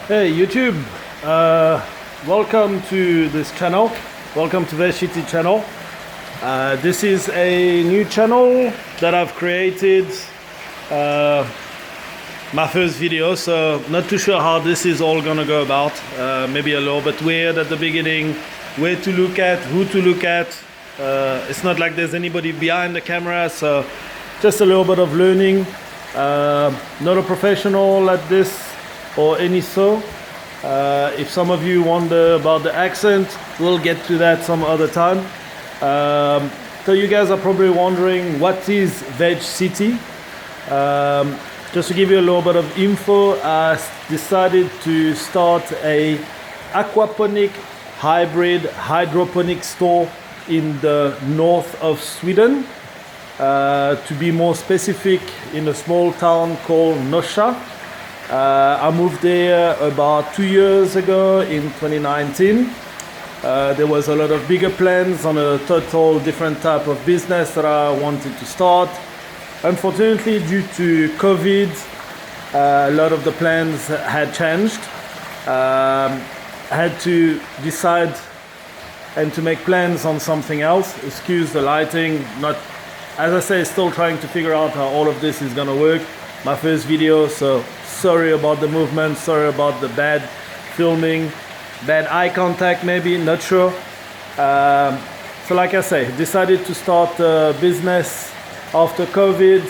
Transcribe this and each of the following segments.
Hey YouTube, welcome to this channel. Welcome to Veshiti channel. This is a new channel that I've created. My first video, so not too sure how this is all gonna go about. Maybe a little bit weird at the beginning, where to look at, who to look at. It's not like there's anybody behind the camera, so just a little bit of learning. Not a professional at this or any so. If some of you wonder about the accent, we'll get to that some other time. So you guys are probably wondering, what is Veg City? Just to give you a little bit of info, I decided to start a aquaponic hybrid hydroponic store in the north of Sweden. To be more specific, in a small town called Nosha. I moved there about 2 years ago in 2019. There was a lot of bigger plans on a total different type of business that I wanted to start. Unfortunately, due to COVID, a lot of the plans had changed. Had to decide and to make plans on something else. Excuse the lighting, not, as I say, still trying to figure out how all of this is gonna work. My first video, so sorry about the movement, sorry about the bad filming, bad eye contact maybe, not sure. So like I say, decided to start a business after COVID.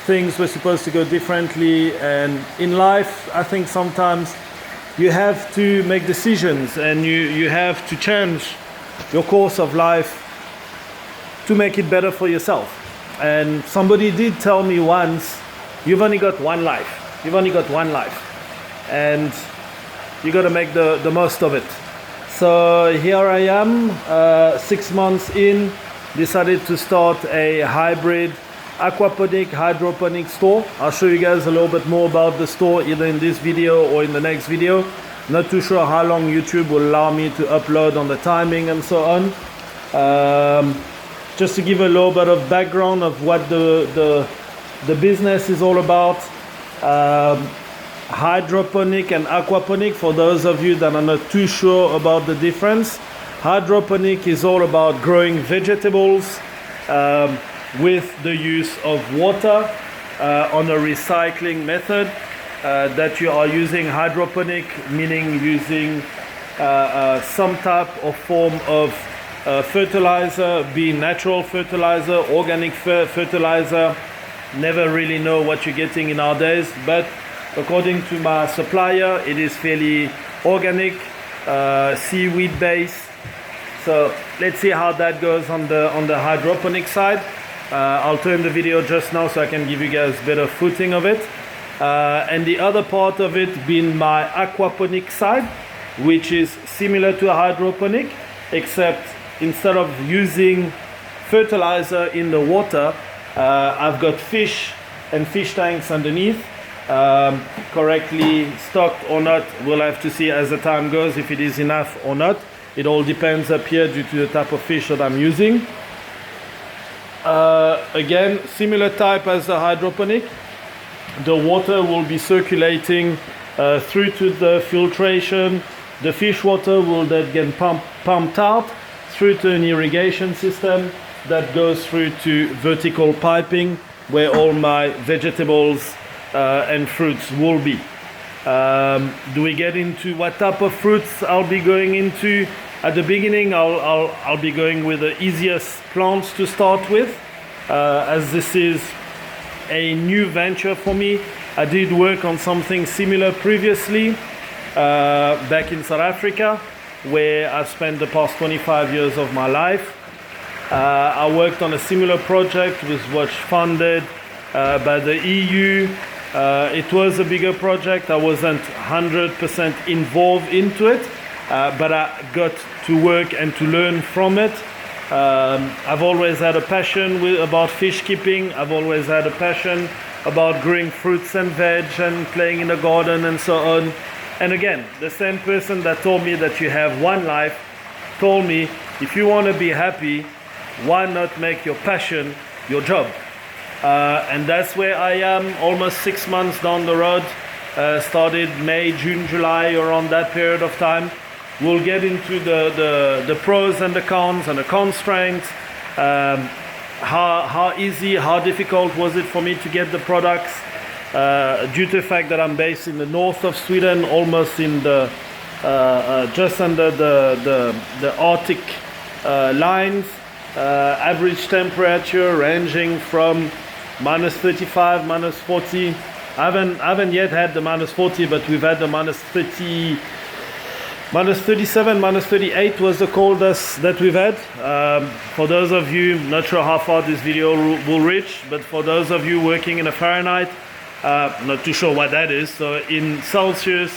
Things were supposed to go differently, and in life I think sometimes you have to make decisions and you have to change your course of life to make it better for yourself. And somebody did tell me once, you've only got one life. You've only got one life. And you got to make the most of it. So here I am, 6 months in, decided to start a hybrid aquaponic hydroponic store. I'll show you guys a little bit more about the store either in this video or in the next video. Not too sure how long YouTube will allow me to upload, on the timing and so on. Just to give a little bit of background of what the business is all about. Hydroponic and aquaponic, for those of you that are not too sure about the difference. Hydroponic is all about growing vegetables with the use of water on a recycling method that you are using. Hydroponic meaning using some type of form of fertilizer, be natural fertilizer, organic fertilizer. Never really know what you're getting in nowadays, but according to my supplier, it is fairly organic, seaweed based. So let's see how that goes on the hydroponic side. I'll turn the video just now so I can give you guys better footing of it. And the other part of it being my aquaponic side, which is similar to a hydroponic, except instead of using fertilizer in the water, I've got fish and fish tanks underneath. Correctly stocked or not, we'll have to see as the time goes if it is enough or not. It all depends up here due to the type of fish that I'm using. Again, similar type as the hydroponic. The water will be circulating through to the filtration. The fish water will then get pumped out through to an irrigation system that goes through to vertical piping, where all my vegetables and fruits will be. Do we get into what type of fruits I'll be going into? At the beginning, I'll be going with the easiest plants to start with, as this is a new venture for me. I did work on something similar previously back in South Africa, where I've spent the past 25 years of my life. I worked on a similar project which was funded by the EU. It was a bigger project. I wasn't 100% involved into it, but I got to work and to learn from it. I've always had a passion about fish keeping. I've always had a passion about growing fruits and veg and playing in the garden and so on. And again, the same person that told me that you have one life told me, if you want to be happy, why not make your passion your job? And that's where I am, almost 6 months down the road. started May, June, July, around that period of time. We'll get into the pros and the cons and the constraints. How easy, how difficult was it for me to get the products? Due to the fact that I'm based in the north of Sweden, almost in the just under the Arctic lines, average temperature ranging from minus 35, minus 40. I haven't yet had the minus 40, but we've had the minus 30. Minus 37, minus 38 was the coldest that we've had. For those of you, not sure how far this video will reach, but for those of you working in a Fahrenheit, not too sure what that is. So in Celsius,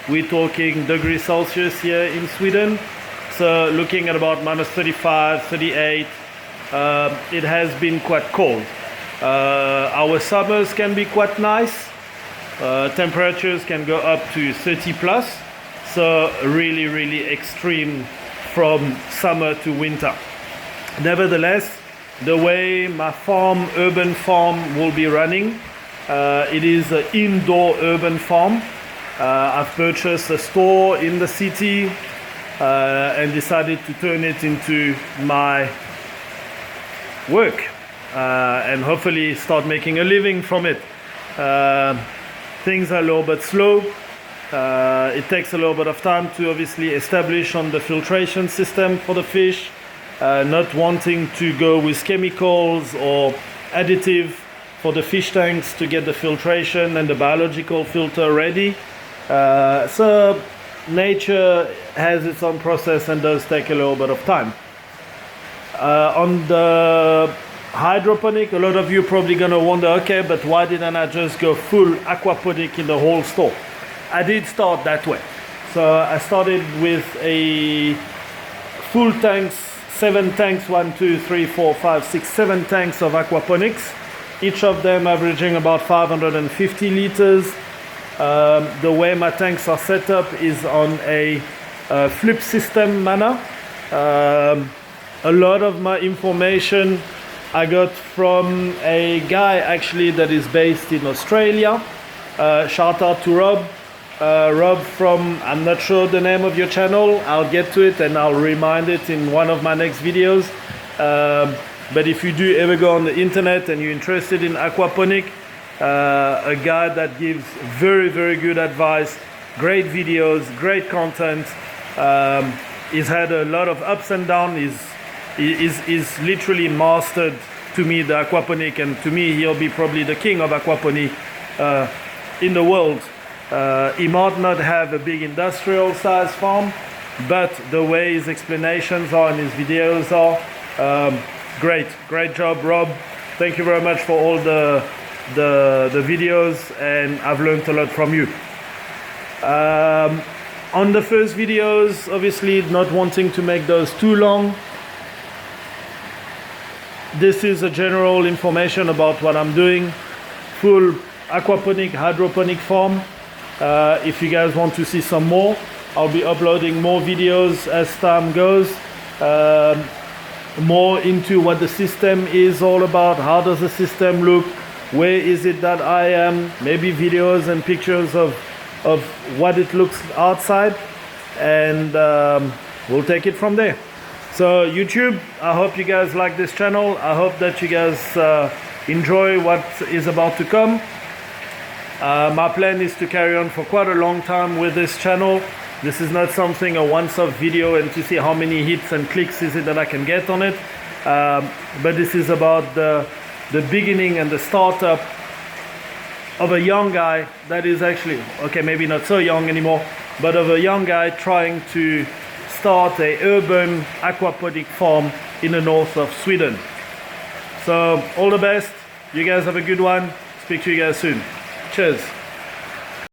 we're talking degrees Celsius here in Sweden. So looking at about minus 35, 38, it has been quite cold. Our summers can be quite nice. Temperatures can go up to 30 plus. So really, really extreme from summer to winter. Nevertheless, the way my farm, urban farm, will be running, it is an indoor urban farm. I've purchased a store in the city and decided to turn it into my work and hopefully start making a living from it. Things are a little bit slow. It takes a little bit of time to obviously establish on the filtration system for the fish, not wanting to go with chemicals or additive for the fish tanks to get the filtration and the biological filter ready. So nature has its own process and does take a little bit of time. On the hydroponic, a lot of you probably gonna wonder, okay, but why didn't I just go full aquaponic in the whole store? I did start that way. So I started with a full tanks, 7 tanks, 1, 2, 3, 4, 5, 6, 7 tanks of aquaponics, each of them averaging about 550 liters. The way my tanks are set up is on a flip system manner. A lot of my information I got from a guy actually that is based in Australia. Shout out to Rob. Rob from, I'm not sure the name of your channel, I'll get to it and I'll remind it in one of my next videos. But if you do ever go on the internet and you're interested in aquaponic, a guy that gives very, very good advice, great videos, great content. He's had a lot of ups and downs. He's literally mastered, to me, the aquaponic, and to me he'll be probably the king of aquaponic in the world. He might not have a big industrial size farm, but the way his explanations are and his videos are, great job, Rob. Thank you very much for all the videos, and I've learned a lot from you. On the first videos, obviously not wanting to make those too long, this is a general information about what I'm doing. Full aquaponic, hydroponic farm. If you guys want to see some more, I'll be uploading more videos as time goes, more into what the system is all about, how does the system look, where is it that I am, maybe videos and pictures of what it looks outside, and we'll take it from there. So YouTube, I hope you guys like this channel. I hope that you guys enjoy what is about to come. My plan is to carry on for quite a long time with this channel. This is not something a once-off video and to see how many hits and clicks is it that I can get on it. But this is about the beginning and the startup of a young guy that is actually, okay, maybe not so young anymore, but of a young guy trying to start a urban aquaponic farm in the north of Sweden. So all the best. You guys have a good one. Speak to you guys soon. Cheers.